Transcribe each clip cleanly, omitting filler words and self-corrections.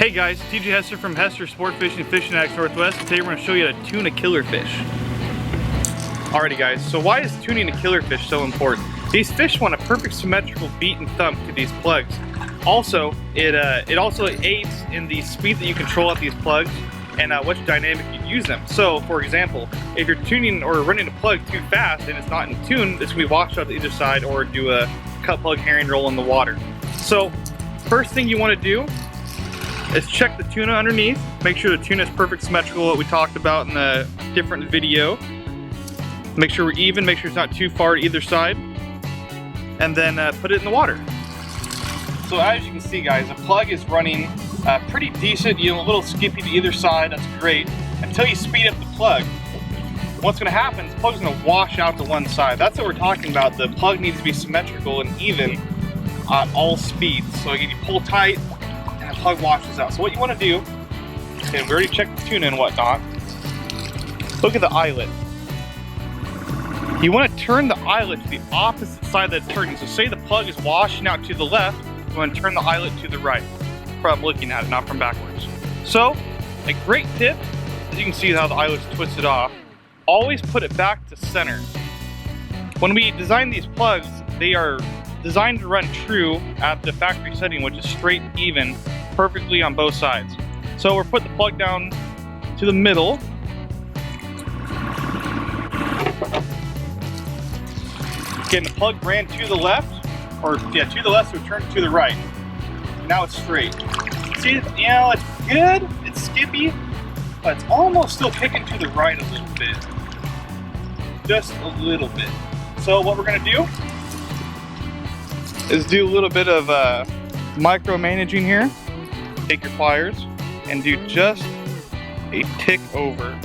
Hey guys, TJ Hester from Hester Sport Fishing Fishing Addicts Northwest. Today we're going to show you how to tune a killer fish. Alrighty guys, so why is tuning a killer fish so important? These fish want a perfect symmetrical beat and thump to these plugs. Also, it also aids in the speed that you control at these plugs and which dynamic you use them. So, for example, if you're tuning or running a plug too fast and it's not in tune, this can be washed out to either side or do a cut plug herring roll in the water. So, first thing you want to do is check the tuna underneath. Make sure the tuna is perfect symmetrical, what we talked about in the different video. Make sure we're even, make sure it's not too far to either side. And then put it in the water. So as you can see guys, the plug is running pretty decent, a little skippy to either side, that's great, until you speed up the plug. What's going to happen is the plug is going to wash out to one side. That's what we're talking about. The plug needs to be symmetrical and even at all speeds. So you pull tight and the plug washes out. So what you want to do, okay, we already checked the tuna and whatnot, look at the eyelet. You want to turn the eyelet to the opposite side that it's turning. So say the plug is washing out to the left, you want to turn the eyelet to the right from looking at it, not from backwards. So a great tip, as you can see how the eyelet's twisted off, always put it back to center. When we design these plugs, they are designed to run true at the factory setting, which is straight, even, perfectly on both sides. So we're putting the plug down to the middle. Again, the plug ran to the left, or yeah, to the left, so it turned to the right. Now it's straight. See, it's good, it's skippy, but it's almost still picking to the right a little bit. Just a little bit. So what we're gonna do is do a little bit of micromanaging here. Take your pliers and do just a tick over.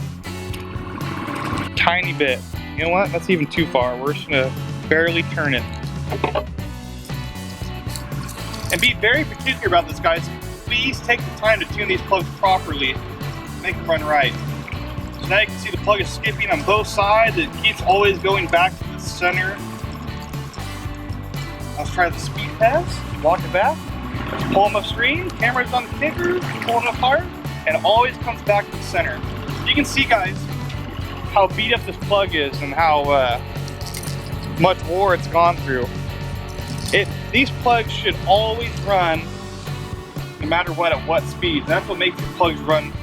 Tiny bit. You know what? That's even too far. We're just gonna barely turn it. And be very particular about this, guys. Please take the time to tune these plugs properly. Make them run right. So now you can see the plug is skipping on both sides. It keeps always going back to the center. Let's try the speed pass. Walk it back. Let's pull them upstream. Camera's on the kicker. Pull them apart. And it always comes back to the center. You can see, guys, how beat up this plug is and how much war it's gone through. These plugs should always run no matter what, at what speed. That's what makes the plugs run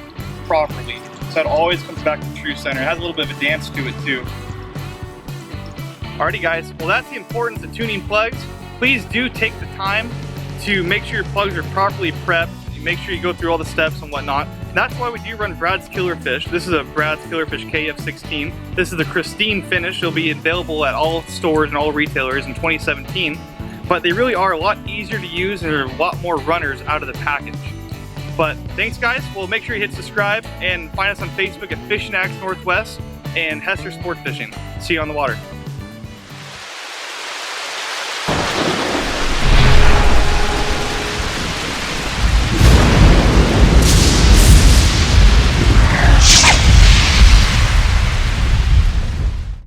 properly. So it always comes back to true center. It has a little bit of a dance to it too. Alrighty guys, well that's the importance of tuning plugs. Please do take the time to make sure your plugs are properly prepped. Make sure you go through all the steps and whatnot. That's why we do run Brad's Killer Fish. This is a Brad's Killer Fish KF16. This is the Christine finish. It'll be available at all stores and all retailers in 2017. But they really are a lot easier to use and there are a lot more runners out of the package. But thanks guys. Well, make sure you hit subscribe and find us on Facebook at Fishing Addicts Northwest and Hester Sport Fishing. See you on the water.